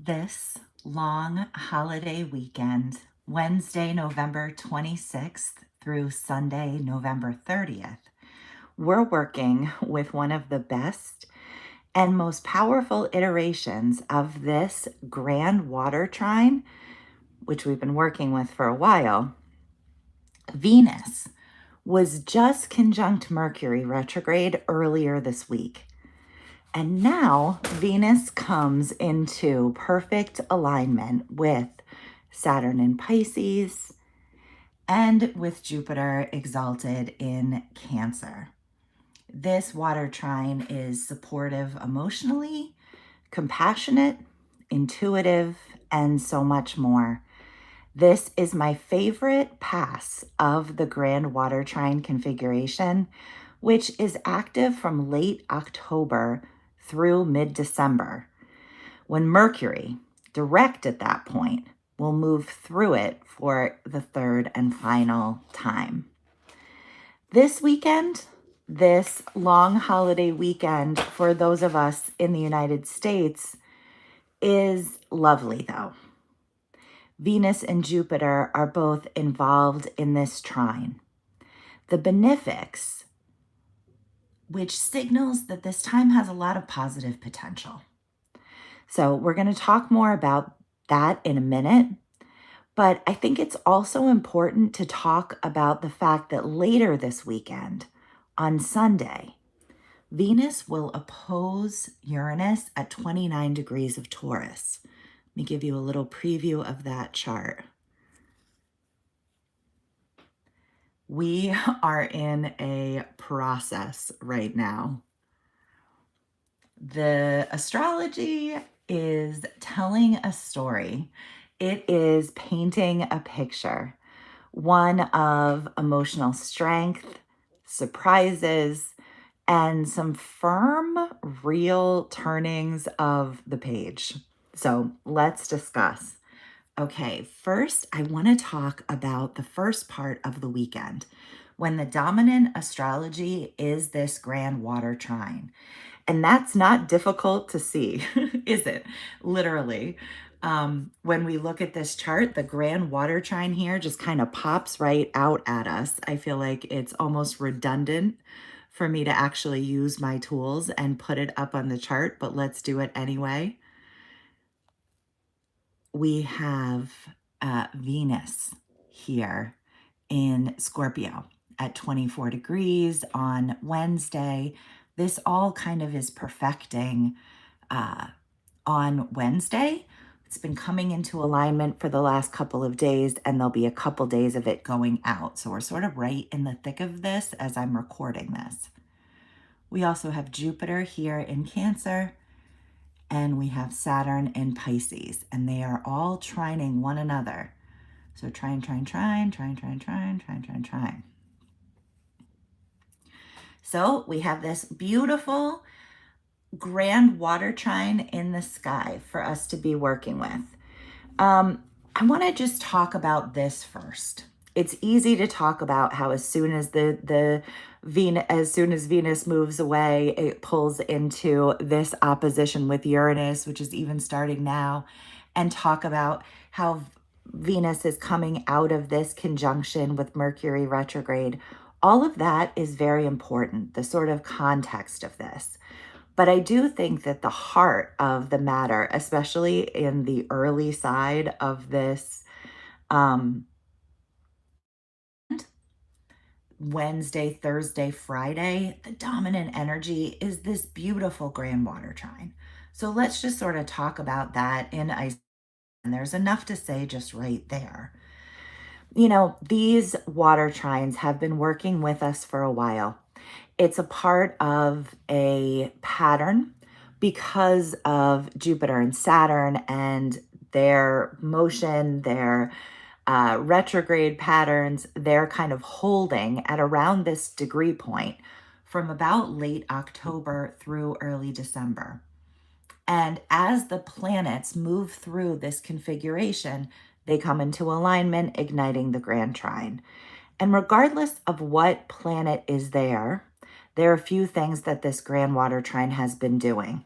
this long holiday weekend, Wednesday, November 26th through Sunday, November 30th, we're working with one of the best and most powerful iterations of this grand water trine, which we've been working with for a while. Venus was just conjunct Mercury retrograde earlier this week. And now Venus comes into perfect alignment with Saturn in Pisces and with Jupiter exalted in Cancer. This water trine is supportive emotionally, compassionate, intuitive, and so much more. This is my favorite pass of the grand water trine configuration, which is active from late October through mid-December, when Mercury, direct at that point, will move through it for the third and final time. This weekend, this long holiday weekend for those of us in the United States is lovely though. Venus and Jupiter are both involved in this trine. The benefics, which signals that this time has a lot of positive potential. So we're going to talk more about that in a minute, but I think it's also important to talk about the fact that later this weekend, on Sunday, Venus will oppose Uranus at 29 degrees of Taurus. Let me give you a little preview of that chart. We are in a process right now. The astrology is telling a story. It is painting a picture, one of emotional strength, surprises, and some firm, real turnings of the page. So let's discuss. Okay, first, I want to talk about the first part of the weekend, when the dominant astrology is this grand water trine. And that's not difficult to see, is it? Literally. When we look at this chart, the grand water trine here just kind of pops right out at us. I feel like it's almost redundant for me to actually use my tools and put it up on the chart, but let's do it anyway. We have Venus here in Scorpio at 24 degrees on Wednesday. This all kind of is perfecting on Wednesday. It's been coming into alignment for the last couple of days, and there'll be a couple days of it going out. So we're sort of right in the thick of this as I'm recording this. We also have Jupiter here in Cancer, and we have Saturn in Pisces, and they are all trining one another. So trine, trine, trine, trine, trine, trine, trine, trine, trine. So we have this beautiful grand water trine in the sky for us to be working with. I want to just talk about this first. It's easy to talk about how as soon as Venus moves away, it pulls into this opposition with Uranus, which is even starting now, and talk about how Venus is coming out of this conjunction with Mercury retrograde. All of that is very important, the sort of context of this. But I do think that the heart of the matter, especially in the early side of this Wednesday, Thursday, Friday, the dominant energy is this beautiful grand water trine. So let's just sort of talk about that in isolation. And there's enough to say just right there. You know, these water trines have been working with us for a while. It's a part of a pattern because of Jupiter and Saturn and their motion, their retrograde patterns. They're kind of holding at around this degree point from about late October through early December. And as the planets move through this configuration, they come into alignment, igniting the grand trine. And regardless of what planet is there, there are a few things that this grand water trine has been doing.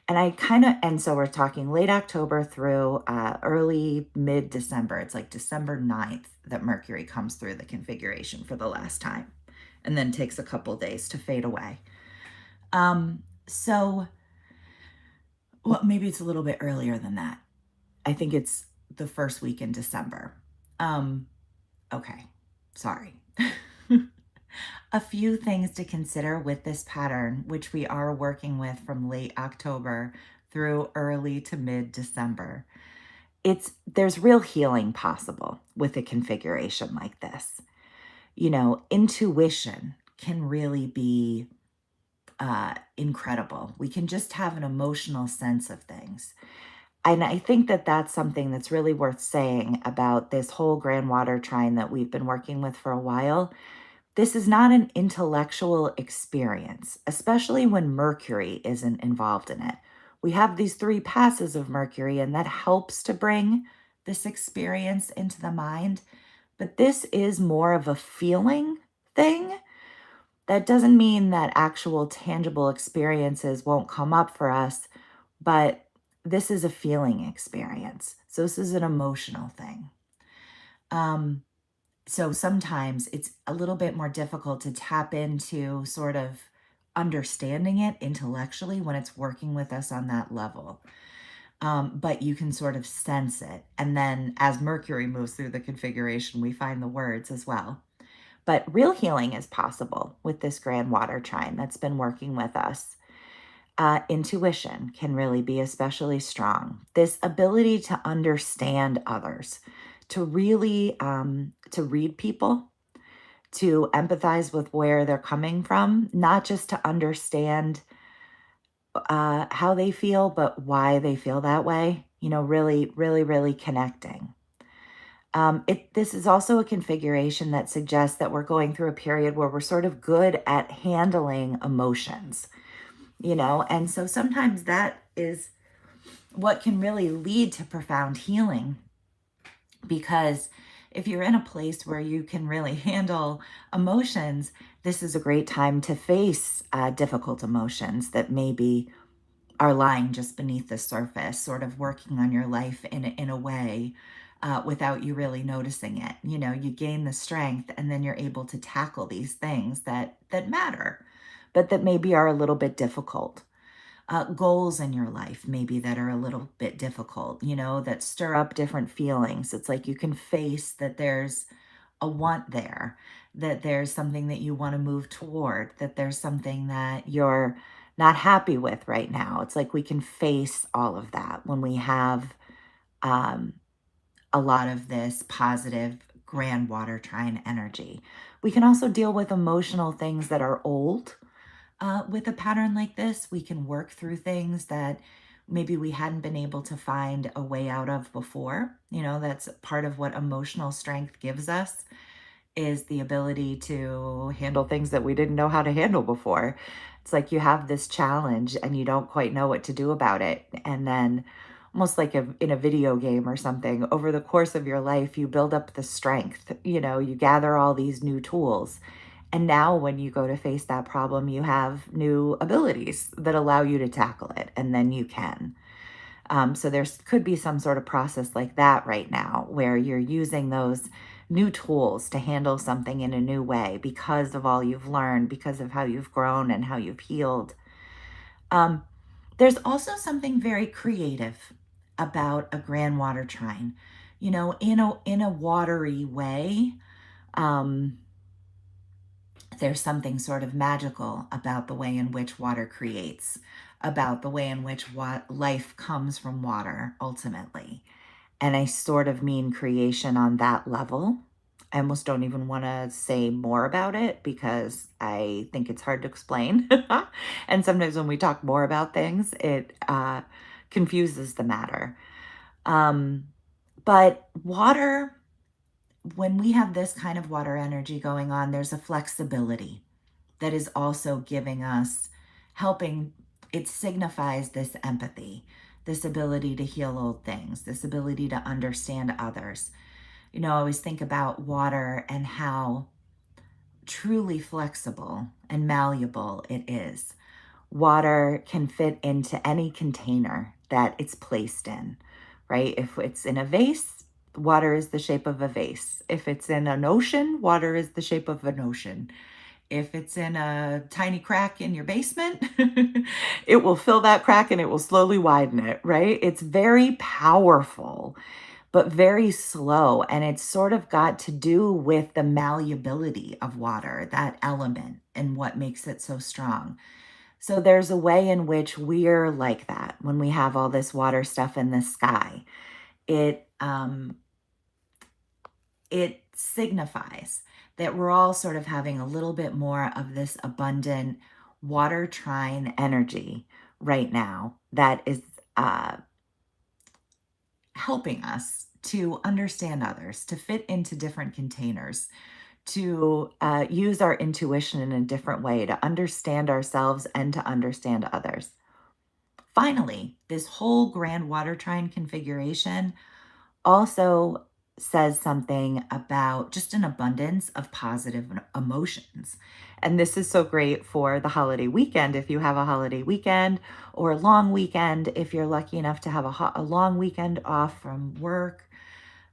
And so we're talking late October through early mid-December. It's like December 9th that Mercury comes through the configuration for the last time and then takes a couple days to fade away. So, well, maybe it's a little bit earlier than that. I think it's the first week in December. Okay, sorry. A few things to consider with this pattern, which we are working with from late October through early to mid-December. There's real healing possible with a configuration like this. Intuition can really be incredible. We can just have an emotional sense of things. And I think that that's something that's really worth saying about this whole grand water trine that we've been working with for a while. This is not an intellectual experience, especially when Mercury isn't involved in it. We have these 3 passes of Mercury, and that helps to bring this experience into the mind. But this is more of a feeling thing. That doesn't mean that actual tangible experiences won't come up for us, but this is a feeling experience. So this is an emotional thing. So sometimes it's a little bit more difficult to tap into sort of understanding it intellectually when it's working with us on that level. But you can sort of sense it. And then as Mercury moves through the configuration, we find the words as well. But real healing is possible with this grand water trine that's been working with us. Intuition can really be especially strong. This ability to understand others, to really to read people, to empathize with where they're coming from, not just to understand how they feel, but why they feel that way. Really, really, really connecting. This is also a configuration that suggests that we're going through a period where we're sort of good at handling emotions, and so sometimes that is what can really lead to profound healing. Because if you're in a place where you can really handle emotions, this is a great time to face difficult emotions that maybe are lying just beneath the surface, sort of working on your life in a way without you really noticing it. You gain the strength, and then you're able to tackle these things that matter, but that maybe are a little bit difficult. Goals in your life, maybe that are a little bit difficult, that stir up different feelings. It's like you can face that there's a want there, that there's something that you want to move toward, that there's something that you're not happy with right now. It's like we can face all of that when we have um, a lot of this positive grand water trine energy. We can also deal with emotional things that are old. With a pattern like this, we can work through things that maybe we hadn't been able to find a way out of before. That's part of what emotional strength gives us, is the ability to handle things that we didn't know how to handle before. It's like you have this challenge and you don't quite know what to do about it. And then, almost like in a video game or something, over the course of your life, you build up the strength. You gather all these new tools. And now when you go to face that problem, you have new abilities that allow you to tackle it, and then you can. So there could be some sort of process like that right now where you're using those new tools to handle something in a new way because of all you've learned, because of how you've grown and how you've healed. There's also something very creative about a grand water trine, in a watery way. There's something sort of magical about the way in which water creates, about the way in which life comes from water ultimately. And I sort of mean creation on that level. I almost don't even want to say more about it because I think it's hard to explain. And sometimes when we talk more about things, it confuses the matter. But water, when we have this kind of water energy going on, there's a flexibility that is also giving us, helping, it signifies this empathy, this ability to heal old things, this ability to understand others. I always think about water and how truly flexible and malleable it is. Water can fit into any container that it's placed in, right? If it's in a vase, water is the shape of a vase. If it's in an ocean, water is the shape of an ocean. If it's in a tiny crack in your basement, it will fill that crack and it will slowly widen it, right? It's very powerful, but very slow. And it's sort of got to do with the malleability of water, that element, and what makes it so strong. So there's a way in which we're like that when we have all this water stuff in the sky. It it signifies that we're all sort of having a little bit more of this abundant water trine energy right now that is helping us to understand others, to fit into different containers, to use our intuition in a different way, to understand ourselves and to understand others. Finally, this whole grand water trine configuration also says something about just an abundance of positive emotions. And this is so great for the holiday weekend if you have a holiday weekend, or a long weekend if you're lucky enough to have a long weekend off from work.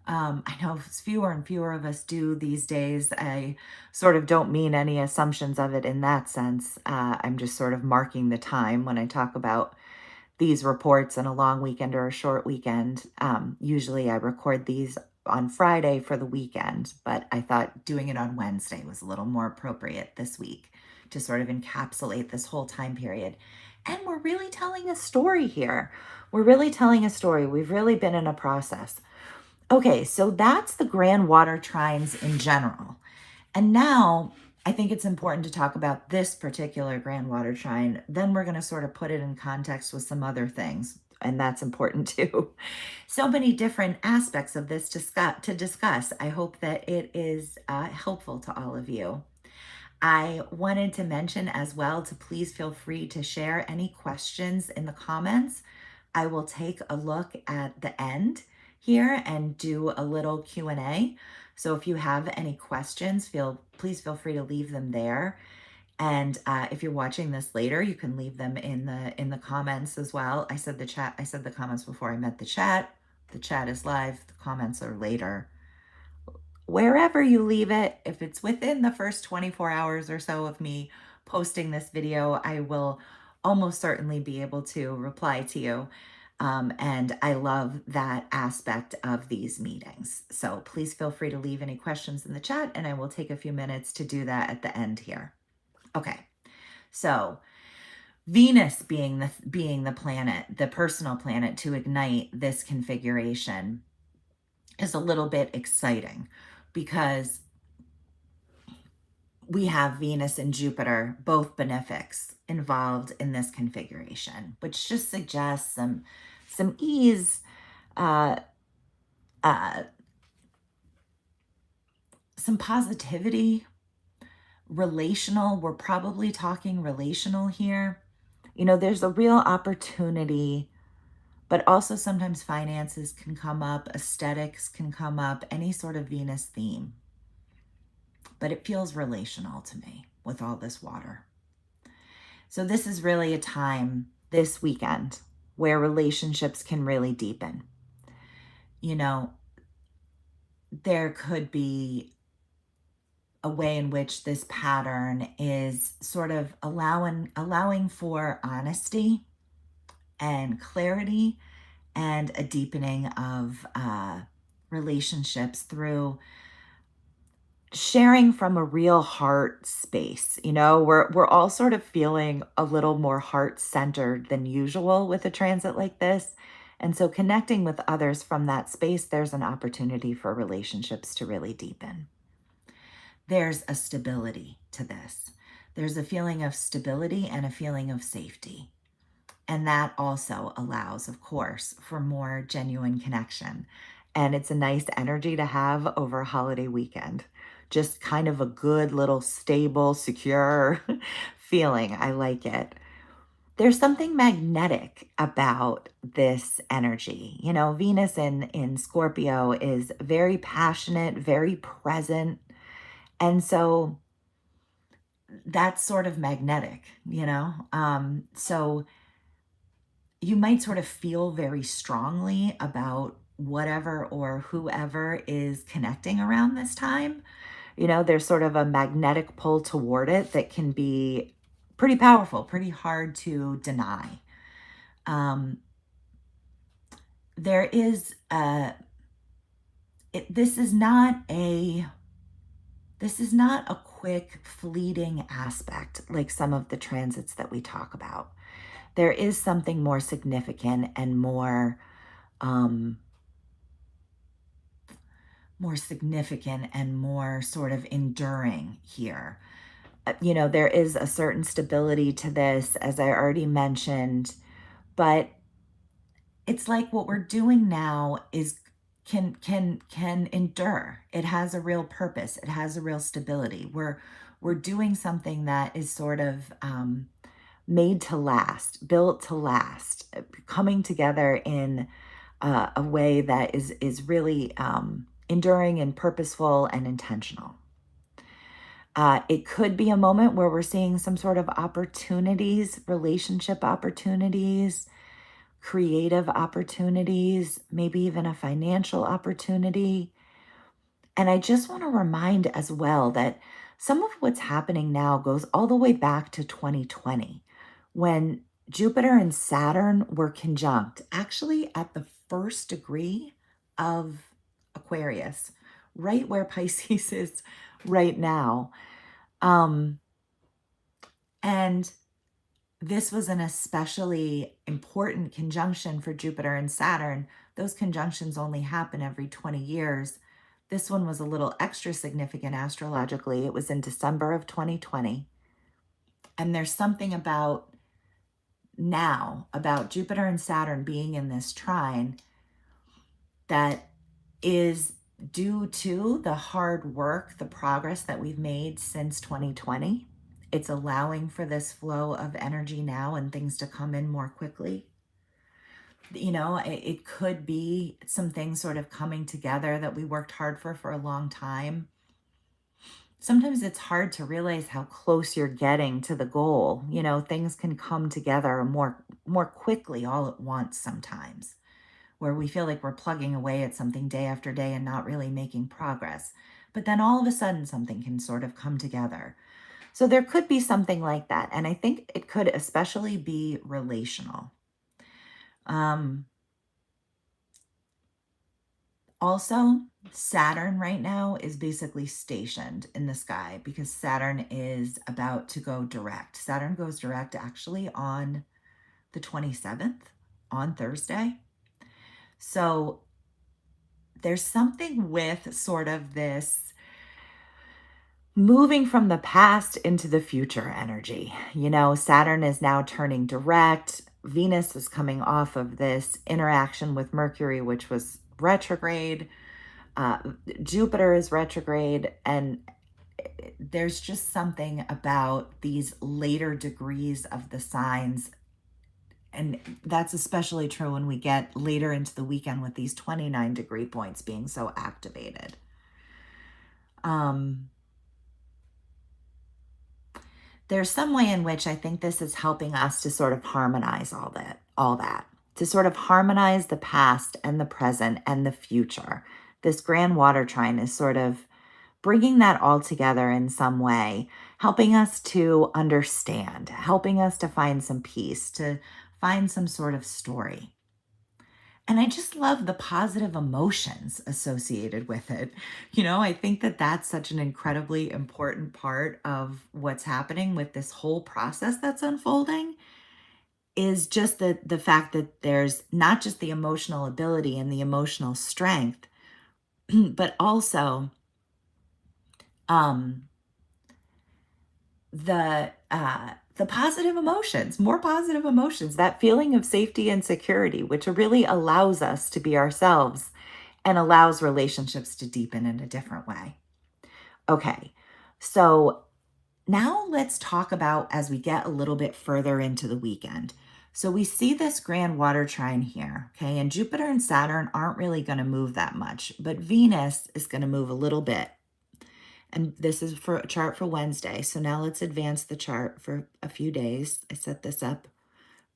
I know fewer and fewer of us do these days. I sort of don't mean any assumptions of it in that sense. I'm just sort of marking the time when I talk about these reports in a long weekend or a short weekend. Usually I record these on Friday for the weekend, but I thought doing it on Wednesday was a little more appropriate this week to sort of encapsulate this whole time period. And we're really telling a story here. We're really telling a story. We've really been in a process. Okay, so that's the grand water trines in general. And now I think it's important to talk about this particular grand water trine. Then we're going to sort of put it in context with some other things. And that's important too. So many different aspects of this to discuss. I hope that it is helpful to all of you. I wanted to mention as well to please feel free to share any questions in the comments. I will take a look at the end here and do a little Q&A. So if you have any questions, please feel free to leave them there. And if you're watching this later, you can leave them in the comments as well. I said the comments before I meant the chat. The chat is live, the comments are later. Wherever you leave it, if it's within the first 24 hours or so of me posting this video, I will almost certainly be able to reply to you. And I love that aspect of these meetings. So please feel free to leave any questions in the chat, and I will take a few minutes to do that at the end here. Okay, so Venus being the planet, the personal planet to ignite this configuration is a little bit exciting because we have Venus and Jupiter, both benefics, involved in this configuration, which just suggests some ease, uh, some positivity, relational. We're probably talking relational here. You know, there's a real opportunity, but also sometimes finances can come up, aesthetics can come up, any sort of Venus theme. But it feels relational to me with all this water. So this is really a time this weekend where relationships can really deepen. You know, there could be a way in which this pattern is sort of allowing for honesty and clarity and a deepening of relationships through sharing from a real heart space. You know, we're all sort of feeling a little more heart-centered than usual with a transit like this. And so connecting with others from that space, there's an opportunity for relationships to really deepen. There's a stability to this. There's a feeling of stability and a feeling of safety. And that also allows, of course, for more genuine connection. And it's a nice energy to have over a holiday weekend. Just kind of a good little stable, secure feeling. I like it. There's something magnetic about this energy. You know, Venus in Scorpio is very passionate, very present. And so that's sort of magnetic, so you might sort of feel very strongly about whatever or whoever is connecting around this time. There's sort of a magnetic pull toward it that can be pretty powerful, pretty hard to deny. Um, there is this is not a quick fleeting aspect like some of the transits that we talk about. There is something more significant and um, more significant and more sort of enduring here. There is a certain stability to this, as I already mentioned, but it's like what we're doing now is can endure. It has a real purpose. It has a real stability. We're doing something that is sort of made to last, built to last, coming together in a way that is really enduring and purposeful and intentional. It could be a moment where we're seeing some sort of opportunities, relationship opportunities, creative opportunities, maybe even a financial opportunity. And I just want to remind as well that some of what's happening now goes all the way back to 2020 when Jupiter and Saturn were conjunct, actually at the first degree of Aquarius, right where Pisces is right now. And this was an especially important conjunction for Jupiter and Saturn. Those conjunctions only happen every 20 years. This one was a little extra significant astrologically. It was in December of 2020. And there's something about Jupiter and Saturn being in this trine that is due to the hard work, the progress that we've made since 2020. It's allowing for this flow of energy now and things to come in more quickly. It could be some things sort of coming together that we worked hard for a long time. Sometimes it's hard to realize how close you're getting to the goal. Things can come together more quickly all at once sometimes, where we feel like we're plugging away at something day after day and not really making progress. But then all of a sudden something can sort of come together. So there could be something like that. And I think it could especially be relational. Also, Saturn right now is basically stationed in the sky because Saturn is about to go direct. Saturn goes direct actually on the 27th, on Thursday. So there's something with sort of this moving from the past into the future energy. Saturn is now turning direct. Venus is coming off of this interaction with Mercury, which was retrograde. Jupiter is retrograde. And there's just something about these later degrees of the signs. And that's especially true when we get later into the weekend with these 29 degree points being so activated. There's some way in which I think this is helping us to sort of harmonize all that, to sort of harmonize the past and the present and the future. This grand water trine is sort of bringing that all together in some way, helping us to understand, helping us to find some peace, to find some sort of story. And I just love the positive emotions associated with it. I think that that's such an incredibly important part of what's happening with this whole process that's unfolding is just the fact that there's not just the emotional ability and the emotional strength, but also the positive emotions, more positive emotions, that feeling of safety and security, which really allows us to be ourselves and allows relationships to deepen in a different way. Okay, so now let's talk about as we get a little bit further into the weekend. So we see this grand water trine here, okay? And Jupiter and Saturn aren't really going to move that much, but Venus is going to move a little bit. And this is for a chart for Wednesday. So now let's advance the chart for a few days. I set this up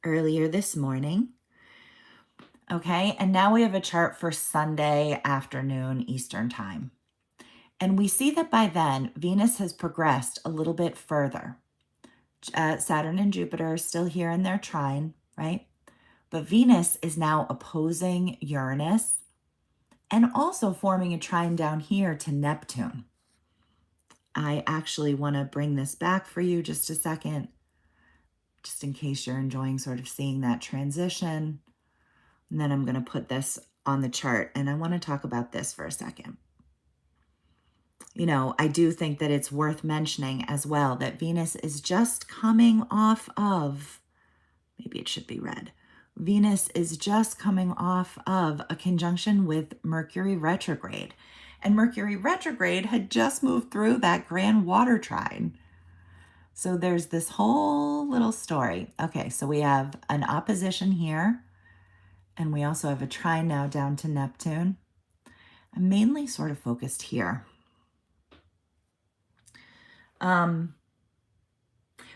earlier this morning. Okay, and now we have a chart for Sunday afternoon Eastern time. And we see that by then, Venus has progressed a little bit further. Saturn and Jupiter are still here in their trine, right? But Venus is now opposing Uranus and also forming a trine down here to Neptune. I actually want to bring this back for you just a second, just in case you're enjoying sort of seeing that transition. And then I'm going to put this on the chart, and I want to talk about this for a second. You know, I do think that it's worth mentioning as well that Venus is just coming off of, maybe it should be red. Venus is just coming off of a conjunction with Mercury retrograde. And Mercury retrograde had just moved through that grand water trine. So there's this whole little story. Okay, so we have an opposition here, and we also have a trine now down to Neptune. I'm mainly sort of focused here.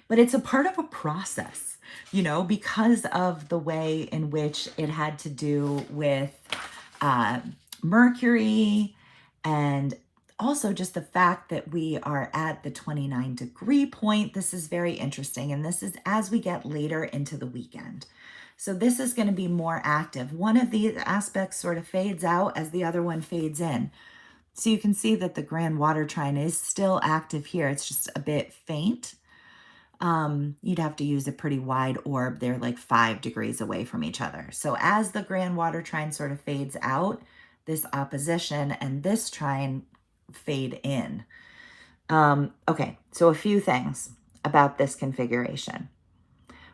But it's a part of a process, you know, because of the way in which it had to do with Mercury, and also just the fact that we are at the 29-degree point. This is very interesting, and this is as we get later into the weekend. So this is going to be more active. One of these aspects sort of fades out as the other one fades in. So you can see that the grand water trine is still active here. It's just a bit faint. You'd have to use a pretty wide orb. They're like 5 degrees away from each other. So as the grand water trine sort of fades out, this opposition and this trine fade in. Okay, so a few things about this configuration.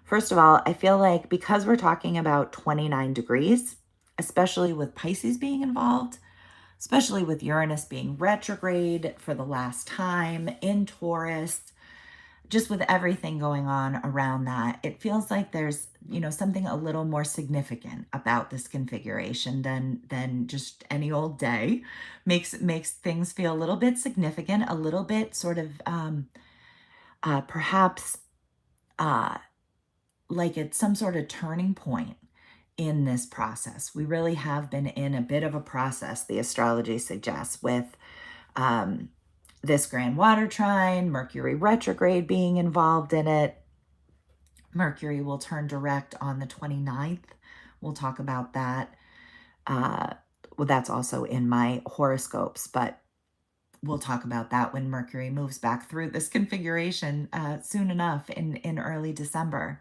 First of all, I feel like because we're talking about 29 degrees, especially with Pisces being involved, especially with Uranus being retrograde for the last time in Taurus, just with everything going on around that, it feels like there's, you know, something a little more significant about this configuration than just any old day. Makes things feel a little bit significant, a little bit sort of perhaps like it's some sort of turning point in this process. We really have been in a bit of a process, the astrology suggests, with this grand water trine, Mercury retrograde being involved in it. Mercury will turn direct on the 29th. We'll talk about that. Well, that's also in my horoscopes, but we'll talk about that when Mercury moves back through this configuration soon enough in early December,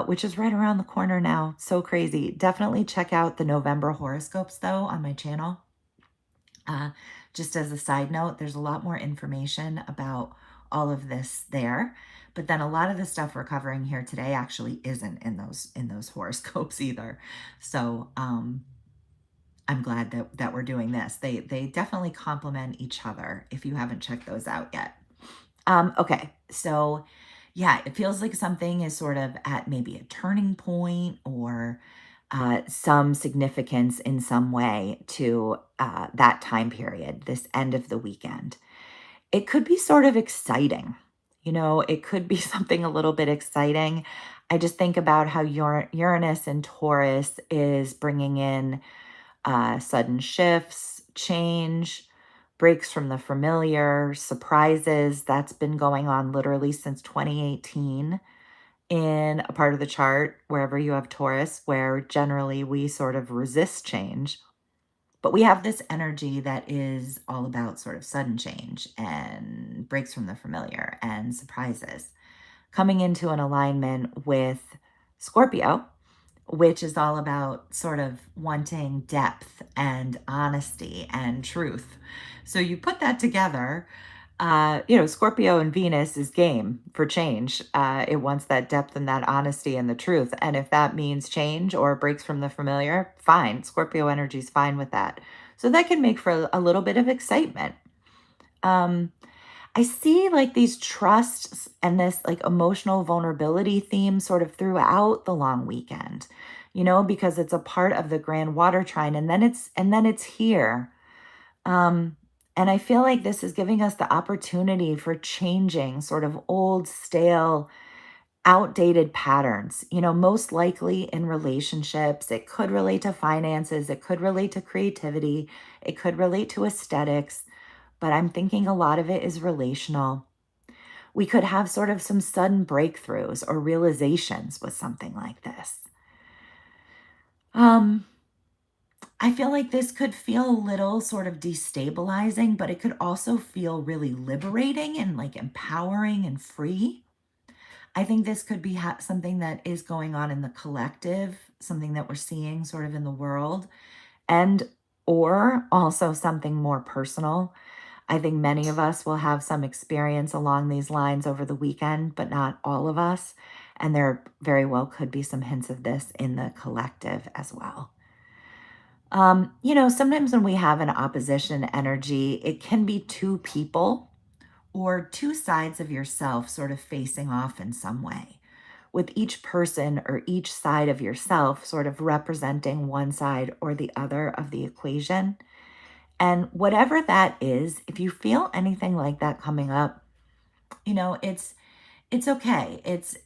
which is right around the corner now. So crazy. Definitely check out the November horoscopes, though, on my channel. Just as a side note, there's a lot more information about all of this there. But then a lot of the stuff we're covering here today actually isn't in those horoscopes either. So I'm glad that we're doing this. They definitely complement each other if you haven't checked those out yet. Okay, so yeah, it feels like something is sort of at maybe a turning point or some significance in some way to that time period, this end of the weekend. It could be sort of exciting. You know, it could be something a little bit exciting. I just think about how Uranus and Taurus is bringing in sudden shifts, change, breaks from the familiar, surprises. That's been going on literally since 2018 in a part of the chart, wherever you have Taurus, where generally we sort of resist change. But we have this energy that is all about sort of sudden change and breaks from the familiar and surprises. Coming into an alignment with Scorpio, which is all about sort of wanting depth and honesty and truth. So you put that together, you know, Scorpio and Venus is game for change. It wants that depth and that honesty and the truth. And if that means change or breaks from the familiar, fine. Scorpio energy is fine with that. So that can make for a little bit of excitement. I see like these trusts and this like emotional vulnerability theme sort of throughout the long weekend, you know, because it's a part of the grand water trine, and then it's here. And I feel like this is giving us the opportunity for changing sort of old, stale, outdated patterns. Most likely in relationships, it could relate to finances, it could relate to creativity, it could relate to aesthetics, but I'm thinking a lot of it is relational. We could have sort of some sudden breakthroughs or realizations with something like this. Um, I feel like this could feel a little sort of destabilizing, but it could also feel really liberating and like empowering and free. I think this could be something that is going on in the collective, something that we're seeing sort of in the world, and or also something more personal. I think many of us will have some experience along these lines over the weekend, but not all of us. And there very well could be some hints of this in the collective as well. Sometimes when we have an opposition energy, it can be two people or two sides of yourself sort of facing off in some way, with each person or each side of yourself sort of representing one side or the other of the equation. And whatever that is, if you feel anything like that coming up, it's okay. It's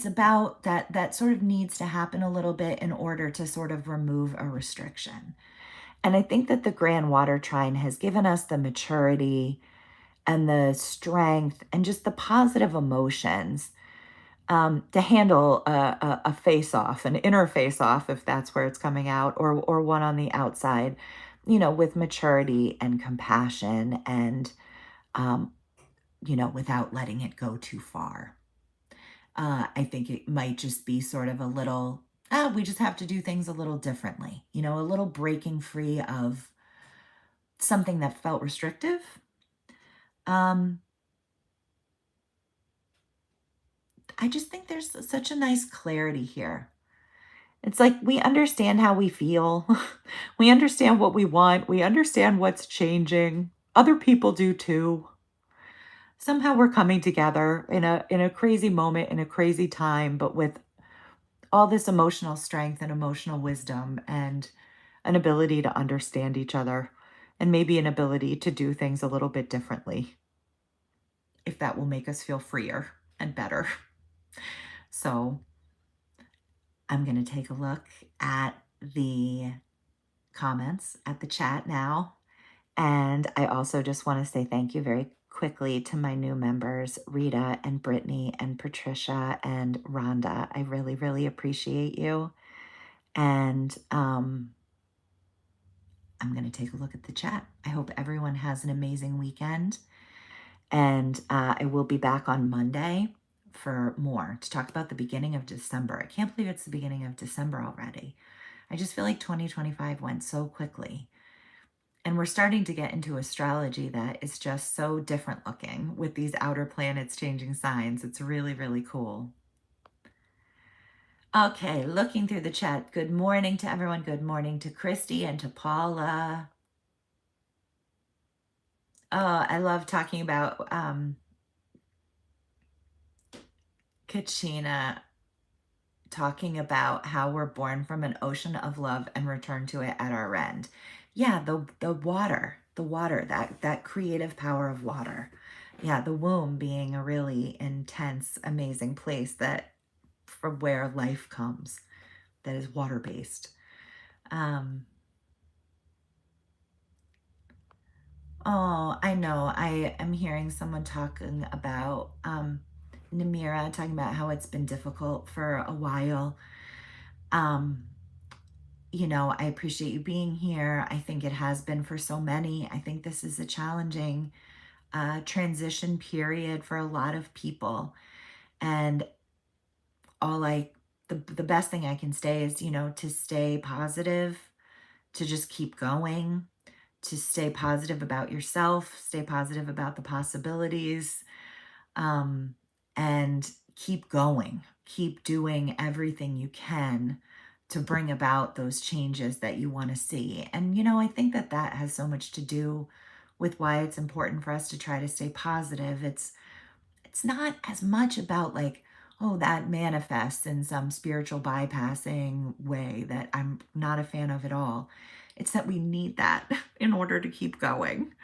about that sort of needs to happen a little bit in order to sort of remove a restriction. And I think that the grand water trine has given us the maturity and the strength and just the positive emotions to handle a face off, an inner face off, if that's where it's coming out, or one on the outside, with maturity and compassion and, um, without letting it go too far. I think it might just be sort of a little, we just have to do things a little differently, a little breaking free of something that felt restrictive. Um, I just think there's such a nice clarity here. It's like we understand how we feel. We understand what we want. We understand what's changing. Other people do too. Somehow we're coming together in a crazy moment, in a crazy time, but with all this emotional strength and emotional wisdom and an ability to understand each other and maybe an ability to do things a little bit differently if that will make us feel freer and better. So, I'm going to take a look at the comments at the chat now. And I also just want to say thank you very quickly to my new members, Rita and Brittany and Patricia and Rhonda. I really, really appreciate you. And I'm going to take a look at the chat. I hope everyone has an amazing weekend. And I will be back on Monday for more to talk about the beginning of December. I can't believe it's the beginning of December already. I just feel like 2025 went so quickly. And we're starting to get into astrology that is just so different looking with these outer planets changing signs. It's really, really cool. Okay, looking through the chat. Good morning to everyone. Good morning to Christy and to Paula. Oh, I love talking about Kachina talking about how we're born from an ocean of love and return to it at our end. Yeah, the water, that creative power of water. Yeah, the womb being a really intense, amazing place that from where life comes, that is water based. Oh, I know. I am hearing someone talking about Namira talking about how it's been difficult for a while. Um, I appreciate you being here. I think it has been for so many. I think this is a challenging transition period for a lot of people. And all the best thing I can say is, to stay positive, to just keep going, to stay positive about yourself, stay positive about the possibilities, um, and keep going, keep doing everything you can to bring about those changes that you want to see. And, I think that has so much to do with why it's important for us to try to stay positive. It's not as much about like, oh, that manifests in some spiritual bypassing way that I'm not a fan of at all. It's that we need that in order to keep going.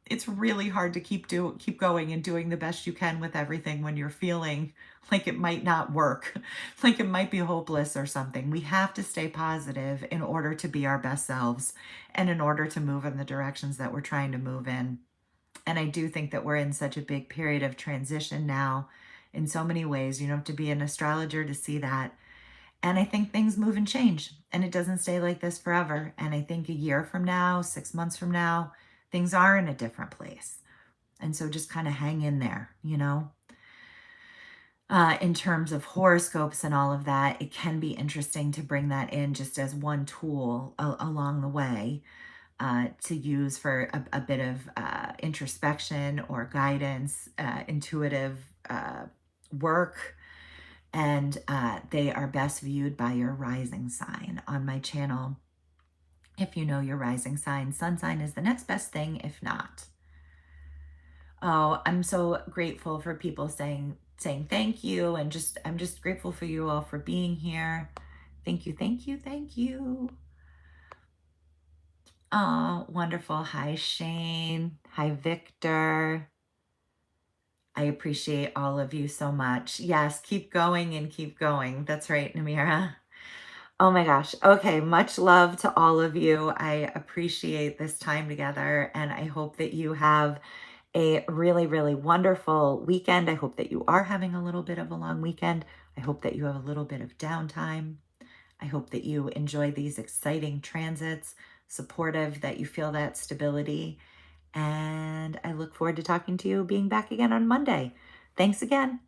It's really hard to keep going and doing the best you can with everything when you're feeling like it might not work, like it might be hopeless or something. We have to stay positive in order to be our best selves and in order to move in the directions that we're trying to move in. And I do think that we're in such a big period of transition now in so many ways. You don't have to be an astrologer to see that. And I think things move and change, and it doesn't stay like this forever. And I think a year from now, 6 months from now, things are in a different place. And so just kind of hang in there, in terms of horoscopes and all of that. It can be interesting to bring that in just as one tool along the way, to use for a bit of introspection or guidance, intuitive work. And they are best viewed by your rising sign on my channel. If you know your rising sign, sun sign is the next best thing, if not. Oh, I'm so grateful for people saying thank you, and I'm just grateful for you all for being here. Thank you, thank you, thank you. Oh, wonderful. Hi, Shane. Hi, Victor. I appreciate all of you so much. Yes, keep going and keep going. That's right, Namira. Oh my gosh. Okay. Much love to all of you. I appreciate this time together, and I hope that you have a really, really wonderful weekend. I hope that you are having a little bit of a long weekend. I hope that you have a little bit of downtime. I hope that you enjoy these exciting transits, supportive, that you feel that stability. And I look forward to talking to you, being back again on Monday. Thanks again.